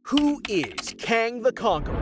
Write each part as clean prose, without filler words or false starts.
Who is Kang the Conqueror?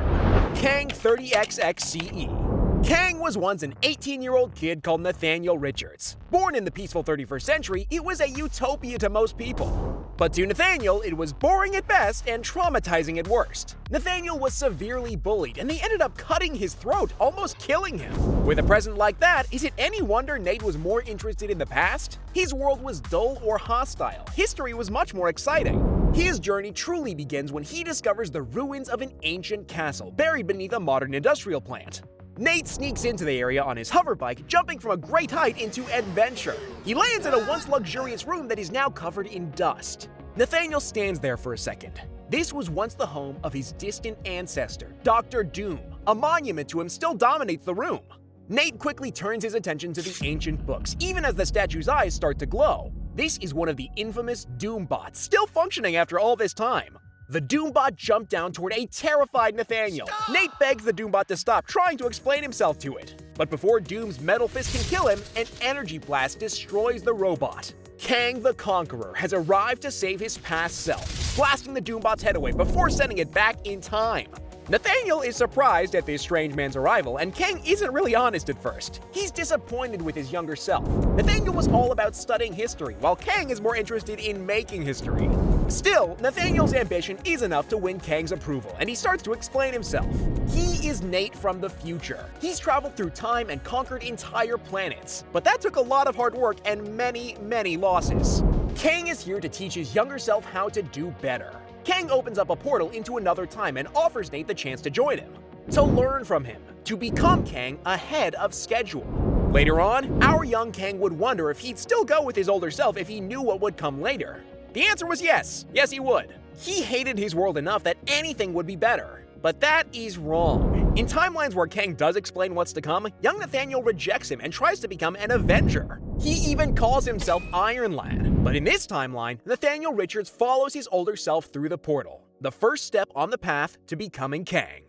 Kang 30XXCE. Kang was once an 18-year-old kid called Nathaniel Richards. Born in the peaceful 31st century, it was a utopia to most people. But to Nathaniel, it was boring at best and traumatizing at worst. Nathaniel was severely bullied, and they ended up cutting his throat, almost killing him. With a present like that, is it any wonder Nate was more interested in the past? His world was dull or hostile. History was much more exciting. His journey truly begins when he discovers the ruins of an ancient castle buried beneath a modern industrial plant. Nate sneaks into the area on his hoverbike, jumping from a great height into adventure. He lands in a once luxurious room that is now covered in dust. Nathaniel stands there for a second. This was once the home of his distant ancestor, Dr. Doom. A monument to him still dominates the room. Nate quickly turns his attention to the ancient books, even as the statue's eyes start to glow. This is one of the infamous Doombots, still functioning after all this time. The Doombot jumped down toward a terrified Nathaniel. Stop! Nate begs the Doombot to stop, trying to explain himself to it. But before Doom's metal fist can kill him, an energy blast destroys the robot. Kang the Conqueror has arrived to save his past self, blasting the Doombot's head away before sending it back in time. Nathaniel is surprised at this strange man's arrival, and Kang isn't really honest at first. He's disappointed with his younger self. Nathaniel was all about studying history, while Kang is more interested in making history. Still, Nathaniel's ambition is enough to win Kang's approval, and he starts to explain himself. He is Nate from the future. He's traveled through time and conquered entire planets. But that took a lot of hard work and many, many losses. Kang is here to teach his younger self how to do better. Kang opens up a portal into another time and offers Nate the chance to join him, to learn from him, to become Kang ahead of schedule. Later on, our young Kang would wonder if he'd still go with his older self if he knew what would come later. The answer was yes. Yes, he would. He hated his world enough that anything would be better. But that is wrong. In timelines where Kang does explain what's to come, young Nathaniel rejects him and tries to become an Avenger. He even calls himself Iron Lad. But in this timeline, Nathaniel Richards follows his older self through the portal, the first step on the path to becoming Kang.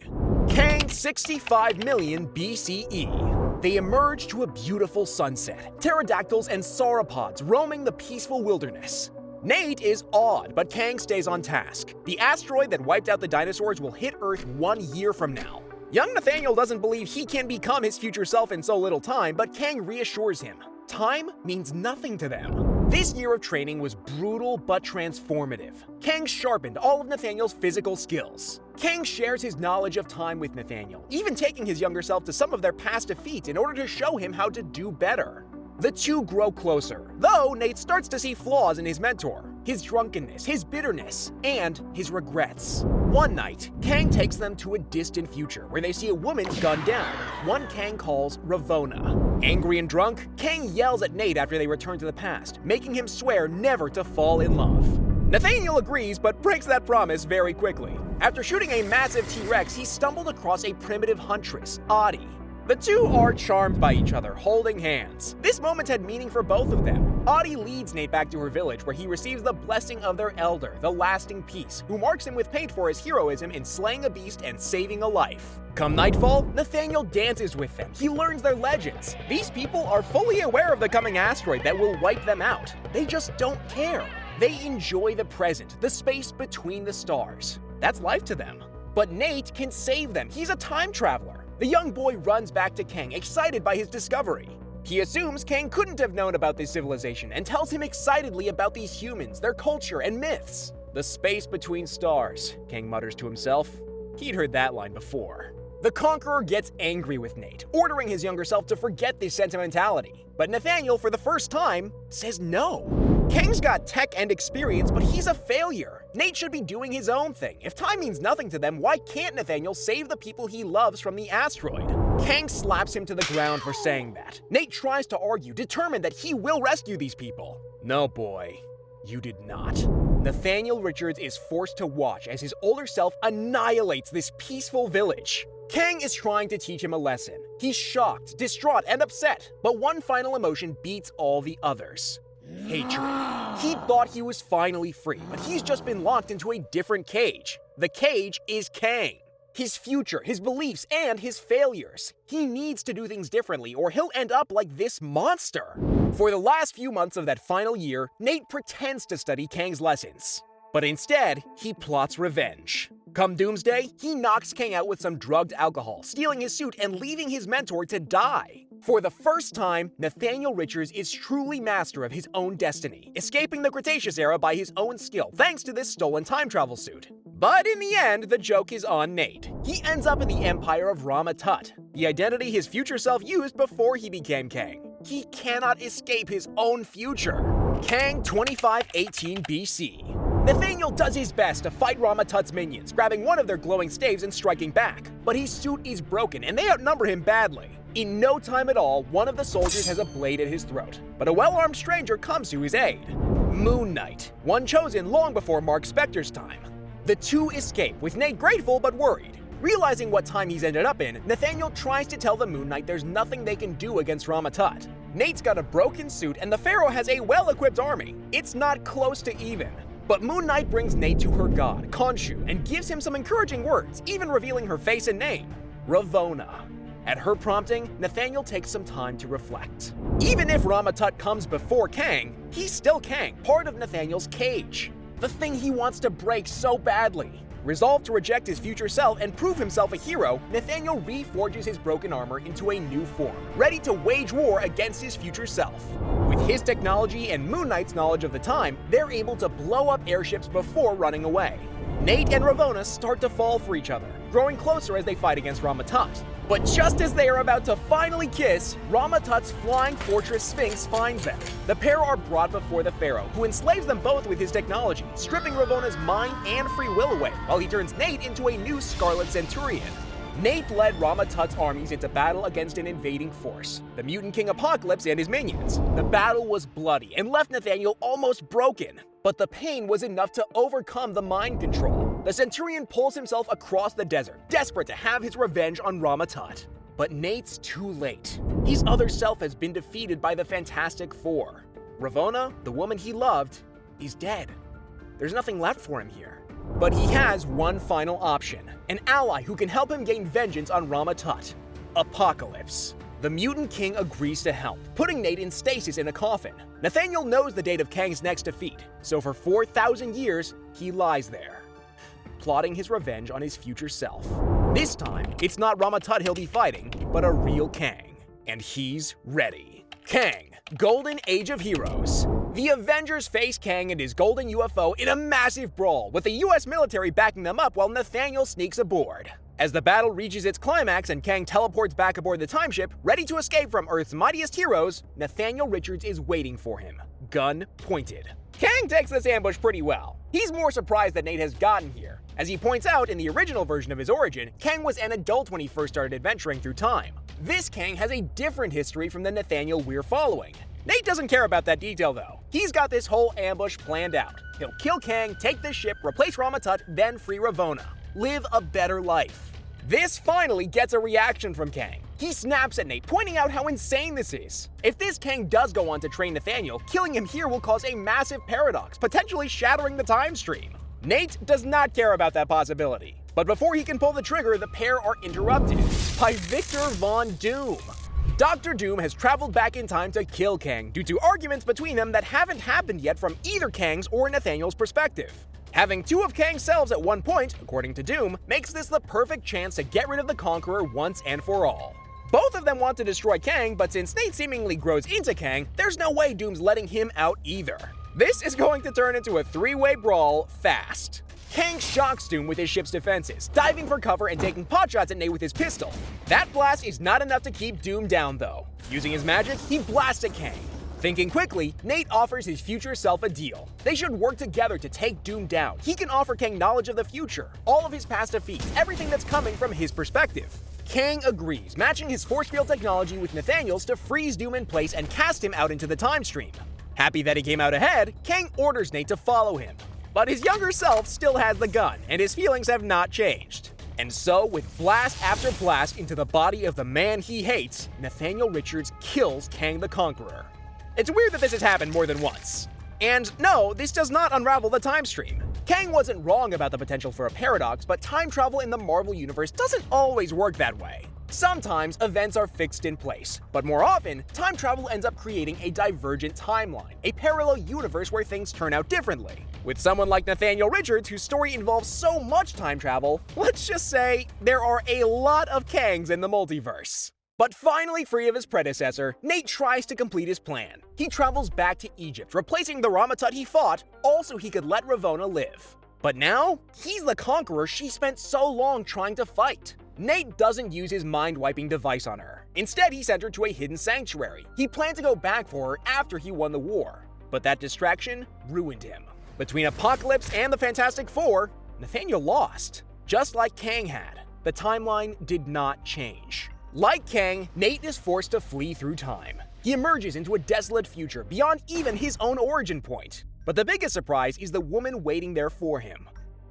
Kang 65 million BCE. They emerge to a beautiful sunset, pterodactyls and sauropods roaming the peaceful wilderness. Nate is awed, but Kang stays on task. The asteroid that wiped out the dinosaurs will hit Earth 1 year from now. Young Nathaniel doesn't believe he can become his future self in so little time, but Kang reassures him. Time means nothing to them. This year of training was brutal but transformative. Kang sharpened all of Nathaniel's physical skills. Kang shares his knowledge of time with Nathaniel, even taking his younger self to some of their past defeats in order to show him how to do better. The two grow closer, though Nate starts to see flaws in his mentor, his drunkenness, his bitterness, and his regrets. One night, Kang takes them to a distant future where they see a woman gunned down, one Kang calls Ravonna. Angry and drunk, Kang yells at Nate after they return to the past, making him swear never to fall in love. Nathaniel agrees but breaks that promise very quickly. After shooting a massive T-Rex, he stumbled across a primitive huntress, Audie. The two are charmed by each other, holding hands. This moment had meaning for both of them. Audie leads Nate back to her village where he receives the blessing of their elder, the Lasting Peace, who marks him with paint for his heroism in slaying a beast and saving a life. Come nightfall, Nathaniel dances with them. He learns their legends. These people are fully aware of the coming asteroid that will wipe them out. They just don't care. They enjoy the present, the space between the stars. That's life to them. But Nate can save them. He's a time traveler. The young boy runs back to Kang, excited by his discovery. He assumes Kang couldn't have known about this civilization and tells him excitedly about these humans, their culture, and myths. The space between stars, Kang mutters to himself. He'd heard that line before. The Conqueror gets angry with Nate, ordering his younger self to forget this sentimentality. But Nathaniel, for the first time, says no. Kang's got tech and experience, but he's a failure. Nate should be doing his own thing. If time means nothing to them, why can't Nathaniel save the people he loves from the asteroid? Kang slaps him to the ground for saying that. Nate tries to argue, determined that he will rescue these people. No, boy, you did not. Nathaniel Richards is forced to watch as his older self annihilates this peaceful village. Kang is trying to teach him a lesson. He's shocked, distraught, and upset, but one final emotion beats all the others. Hatred. He thought he was finally free, but he's just been locked into a different cage. The cage is Kang. His future, his beliefs, and his failures. He needs to do things differently or he'll end up like this monster. For the last few months of that final year, Nate pretends to study Kang's lessons. But instead, he plots revenge. Come Doomsday, he knocks Kang out with some drugged alcohol, stealing his suit and leaving his mentor to die. For the first time, Nathaniel Richards is truly master of his own destiny, escaping the Cretaceous era by his own skill thanks to this stolen time travel suit. But in the end, the joke is on Nate. He ends up in the empire of Rama-Tut, the identity his future self used before he became Kang. He cannot escape his own future. Kang 2518 BC. Nathaniel does his best to fight Rama-Tut's minions, grabbing one of their glowing staves and striking back. But his suit is broken and they outnumber him badly. In no time at all, one of the soldiers has a blade at his throat, but a well-armed stranger comes to his aid. Moon Knight, one chosen long before Mark Spector's time. The two escape, with Nate grateful but worried. Realizing what time he's ended up in, Nathaniel tries to tell the Moon Knight there's nothing they can do against Rama-Tut. Nate's got a broken suit and the Pharaoh has a well-equipped army. It's not close to even. But Moon Knight brings Nate to her god, Khonshu, and gives him some encouraging words, even revealing her face and name, Ravonna. At her prompting, Nathaniel takes some time to reflect. Even if Rama-Tut comes before Kang, he's still Kang, part of Nathaniel's cage. The thing he wants to break so badly. Resolved to reject his future self and prove himself a hero, Nathaniel reforges his broken armor into a new form, ready to wage war against his future self. With his technology and Moon Knight's knowledge of the time, they're able to blow up airships before running away. Nate and Ravonna start to fall for each other, growing closer as they fight against Rama-Tut. But just as they are about to finally kiss, Rama-Tut's flying fortress Sphinx finds them. The pair are brought before the Pharaoh, who enslaves them both with his technology, stripping Ravonna's mind and free will away, while he turns Nate into a new Scarlet Centurion. Nate led Rama-Tut's armies into battle against an invading force, the Mutant King Apocalypse and his minions. The battle was bloody and left Nathaniel almost broken, but the pain was enough to overcome the mind control. The Centurion pulls himself across the desert, desperate to have his revenge on Rama-Tut. But Nate's too late. His other self has been defeated by the Fantastic Four. Ravonna, the woman he loved, is dead. There's nothing left for him here. But he has one final option, an ally who can help him gain vengeance on Rama-Tut. Apocalypse. The Mutant King agrees to help, putting Nate in stasis in a coffin. Nathaniel knows the date of Kang's next defeat, so for 4,000 years, he lies there, plotting his revenge on his future self. This time, it's not Rama-Tut he'll be fighting, but a real Kang. And he's ready. Kang, Golden Age of Heroes. The Avengers face Kang and his golden UFO in a massive brawl, with the US military backing them up while Nathaniel sneaks aboard. As the battle reaches its climax and Kang teleports back aboard the timeship, ready to escape from Earth's mightiest heroes, Nathaniel Richards is waiting for him, gun pointed. Kang takes this ambush pretty well. He's more surprised that Nate has gotten here. As he points out, in the original version of his origin, Kang was an adult when he first started adventuring through time. This Kang has a different history from the Nathaniel we're following. Nate doesn't care about that detail though. He's got this whole ambush planned out. He'll kill Kang, take this ship, replace Rama-Tut, then free Ravonna. Live a better life. This finally gets a reaction from Kang. He snaps at Nate, pointing out how insane this is. If this Kang does go on to train Nathaniel, killing him here will cause a massive paradox, potentially shattering the time stream. Nate does not care about that possibility. But before he can pull the trigger, the pair are interrupted by Victor Von Doom. Dr. Doom has traveled back in time to kill Kang due to arguments between them that haven't happened yet from either Kang's or Nathaniel's perspective. Having two of Kang's selves at one point, according to Doom, makes this the perfect chance to get rid of the Conqueror once and for all. Both of them want to destroy Kang, but since Nate seemingly grows into Kang, there's no way Doom's letting him out either. This is going to turn into a three-way brawl fast. Kang shocks Doom with his ship's defenses, diving for cover and taking potshots at Nate with his pistol. That blast is not enough to keep Doom down though. Using his magic, he blasts at Kang. Thinking quickly, Nate offers his future self a deal. They should work together to take Doom down. He can offer Kang knowledge of the future, all of his past defeats, everything that's coming from his perspective. Kang agrees, matching his force field technology with Nathaniel's to freeze Doom in place and cast him out into the time stream. Happy that he came out ahead, Kang orders Nate to follow him. But his younger self still has the gun, and his feelings have not changed. And so, with blast after blast into the body of the man he hates, Nathaniel Richards kills Kang the Conqueror. It's weird that this has happened more than once. And no, this does not unravel the time stream. Kang wasn't wrong about the potential for a paradox, but time travel in the Marvel Universe doesn't always work that way. Sometimes events are fixed in place, but more often, time travel ends up creating a divergent timeline, a parallel universe where things turn out differently. With someone like Nathaniel Richards, whose story involves so much time travel, let's just say there are a lot of Kangs in the multiverse. But finally free of his predecessor, Nate tries to complete his plan. He travels back to Egypt, replacing the Rama-Tut he fought, all so he could let Ravonna live. But now, he's the Conqueror she spent so long trying to fight. Nate doesn't use his mind-wiping device on her. Instead, he sent her to a hidden sanctuary. He planned to go back for her after he won the war. But that distraction ruined him. Between Apocalypse and the Fantastic Four, Nathaniel lost. Just like Kang had, the timeline did not change. Like Kang, Nate is forced to flee through time. He emerges into a desolate future beyond even his own origin point. But the biggest surprise is the woman waiting there for him,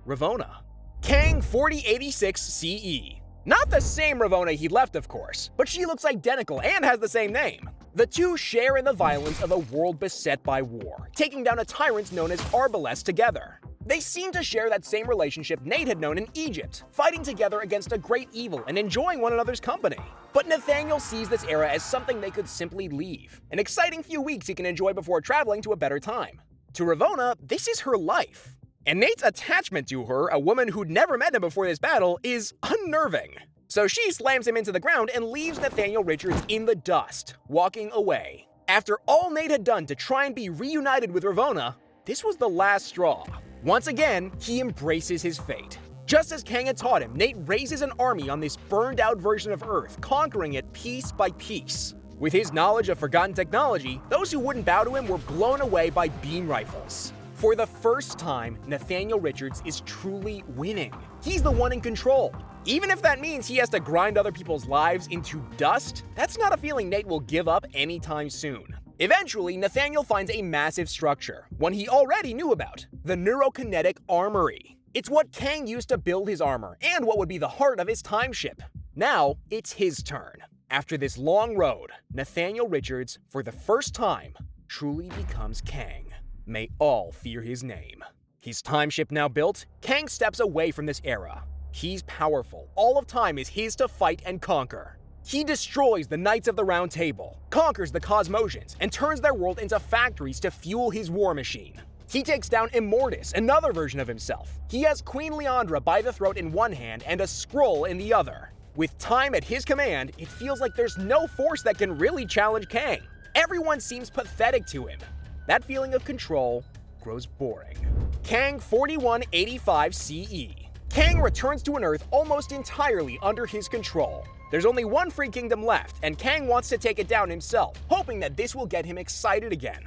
Ravonna. Kang 4086 CE. Not the same Ravonna he left, of course, but she looks identical and has the same name. The two share in the violence of a world beset by war, taking down a tyrant known as Arbalest together. They seem to share that same relationship Nate had known in Egypt, fighting together against a great evil and enjoying one another's company. But Nathaniel sees this era as something they could simply leave, an exciting few weeks he can enjoy before traveling to a better time. To Ravonna, this is her life. And Nate's attachment to her, a woman who'd never met him before this battle, is unnerving. So she slams him into the ground and leaves Nathaniel Richards in the dust, walking away. After all Nate had done to try and be reunited with Ravonna, this was the last straw. Once again, he embraces his fate. Just as Kang had taught him, Nate raises an army on this burned-out version of Earth, conquering it piece by piece. With his knowledge of forgotten technology, those who wouldn't bow to him were blown away by beam rifles. For the first time, Nathaniel Richards is truly winning. He's the one in control. Even if that means he has to grind other people's lives into dust, that's not a feeling Nate will give up anytime soon. Eventually, Nathaniel finds a massive structure, one he already knew about, the Neurokinetic Armory. It's what Kang used to build his armor, and what would be the heart of his time ship. Now, it's his turn. After this long road, Nathaniel Richards, for the first time, truly becomes Kang. May all fear his name. His time ship now built, Kang steps away from this era. He's powerful. All of time is his to fight and conquer. He destroys the Knights of the Round Table, conquers the Cosmosians, and turns their world into factories to fuel his war machine. He takes down Immortus, another version of himself. He has Queen Liandra by the throat in one hand and a scroll in the other. With time at his command, it feels like there's no force that can really challenge Kang. Everyone seems pathetic to him. That feeling of control grows boring. Kang 4185 CE. Kang returns to an Earth almost entirely under his control. There's only one free kingdom left, and Kang wants to take it down himself, hoping that this will get him excited again.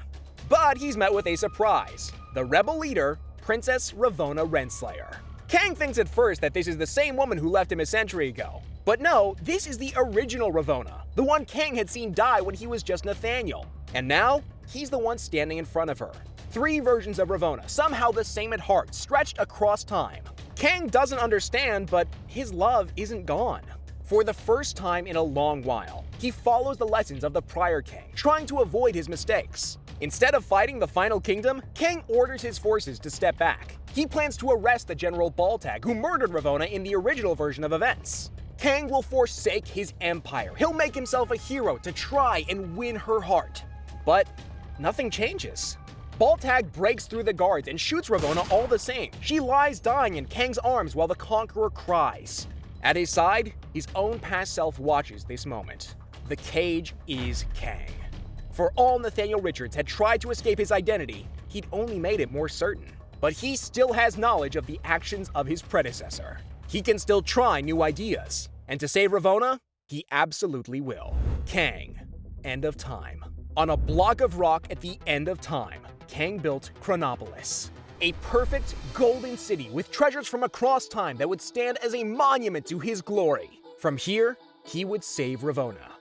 But he's met with a surprise. The rebel leader, Princess Ravonna Renslayer. Kang thinks at first that this is the same woman who left him a century ago. But no, this is the original Ravonna, the one Kang had seen die when he was just Nathaniel. And now, he's the one standing in front of her. Three versions of Ravonna, somehow the same at heart, stretched across time. Kang doesn't understand, but his love isn't gone. For the first time in a long while, he follows the lessons of the prior Kang, trying to avoid his mistakes. Instead of fighting the final kingdom, Kang orders his forces to step back. He plans to arrest the General Baltag, who murdered Ravonna in the original version of events. Kang will forsake his empire. He'll make himself a hero to try and win her heart. But nothing changes. Baltag breaks through the guards and shoots Ravonna all the same. She lies dying in Kang's arms while the Conqueror cries. At his side, his own past self watches this moment. The cage is Kang. For all Nathaniel Richards had tried to escape his identity, he'd only made it more certain. But he still has knowledge of the actions of his predecessor. He can still try new ideas. And to save Ravonna, he absolutely will. Kang. End of time. On a block of rock at the end of time, Kang built Chronopolis. A perfect golden city with treasures from across time that would stand as a monument to his glory. From here, he would save Ravonna.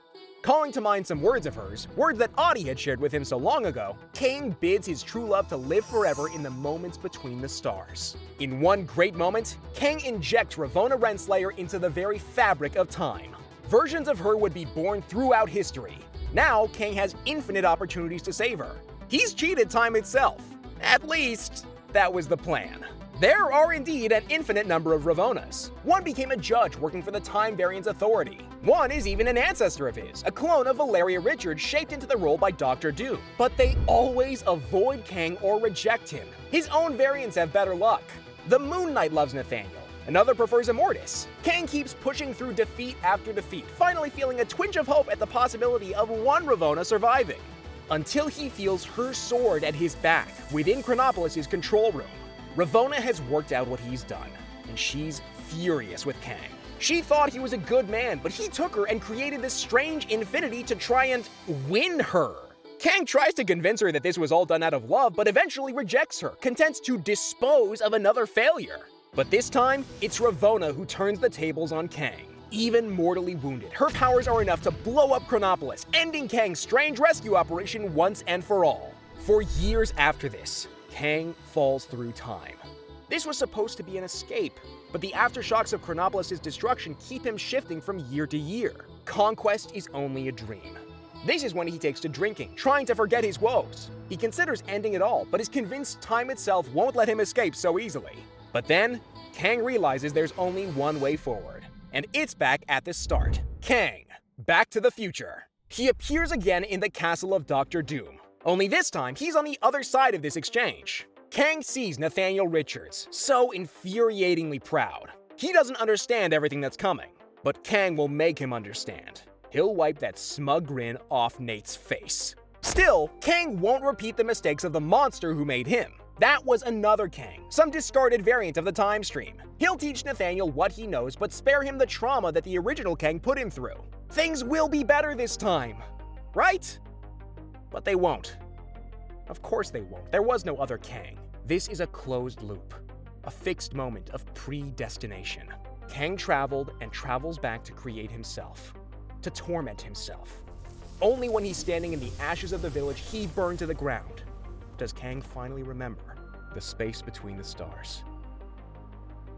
Calling to mind some words of hers, words that Audie had shared with him so long ago, Kang bids his true love to live forever in the moments between the stars. In one great moment, Kang injects Ravonna Renslayer into the very fabric of time. Versions of her would be born throughout history. Now, Kang has infinite opportunities to save her. He's cheated time itself. At least, that was the plan. There are indeed an infinite number of Ravonas. One became a judge working for the Time Variance Authority. One is even an ancestor of his, a clone of Valeria Richards shaped into the role by Dr. Doom. But they always avoid Kang or reject him. His own variants have better luck. The Moon Knight loves Nathaniel. Another prefers Immortus. Kang keeps pushing through defeat after defeat, finally feeling a twinge of hope at the possibility of one Ravonna surviving. Until he feels her sword at his back within Chronopolis' control room. Ravonna has worked out what he's done, and she's furious with Kang. She thought he was a good man, but he took her and created this strange infinity to try and win her. Kang tries to convince her that this was all done out of love, but eventually rejects her, content to dispose of another failure. But this time, it's Ravonna who turns the tables on Kang. Even mortally wounded, her powers are enough to blow up Chronopolis, ending Kang's strange rescue operation once and for all. For years after this, Kang falls through time. This was supposed to be an escape, but the aftershocks of Chronopolis' destruction keep him shifting from year to year. Conquest is only a dream. This is when he takes to drinking, trying to forget his woes. He considers ending it all, but is convinced time itself won't let him escape so easily. But then, Kang realizes there's only one way forward, and it's back at the start. Kang, Back to the Future. He appears again in the castle of Dr. Doom. Only this time, he's on the other side of this exchange. Kang sees Nathaniel Richards, so infuriatingly proud. He doesn't understand everything that's coming, but Kang will make him understand. He'll wipe that smug grin off Nate's face. Still, Kang won't repeat the mistakes of the monster who made him. That was another Kang, some discarded variant of the time stream. He'll teach Nathaniel what he knows, but spare him the trauma that the original Kang put him through. Things will be better this time, right? But they won't. Of course they won't. There was no other Kang. This is a closed loop, a fixed moment of predestination. Kang traveled and travels back to create himself, to torment himself. Only when he's standing in the ashes of the village he burned to the ground does Kang finally remember the space between the stars.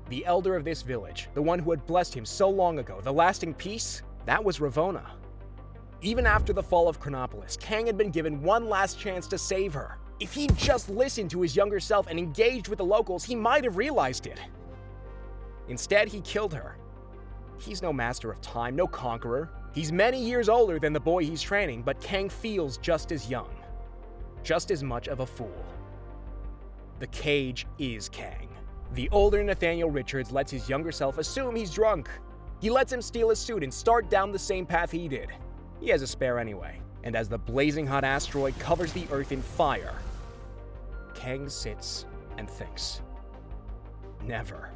The elder of this village, the one who had blessed him so long ago, the lasting peace, that was Ravonna. Even after the fall of Chronopolis, Kang had been given one last chance to save her. If he'd just listened to his younger self and engaged with the locals, he might have realized it. Instead, he killed her. He's no master of time, no conqueror. He's many years older than the boy he's training, but Kang feels just as young, just as much of a fool. The cage is Kang. The older Nathaniel Richards lets his younger self assume he's drunk. He lets him steal his suit and start down the same path he did. He has a spare anyway, and as the blazing hot asteroid covers the Earth in fire, Kang sits and thinks. Never,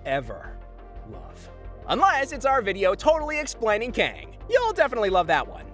ever love. Unless it's our video totally explaining Kang. You'll definitely love that one.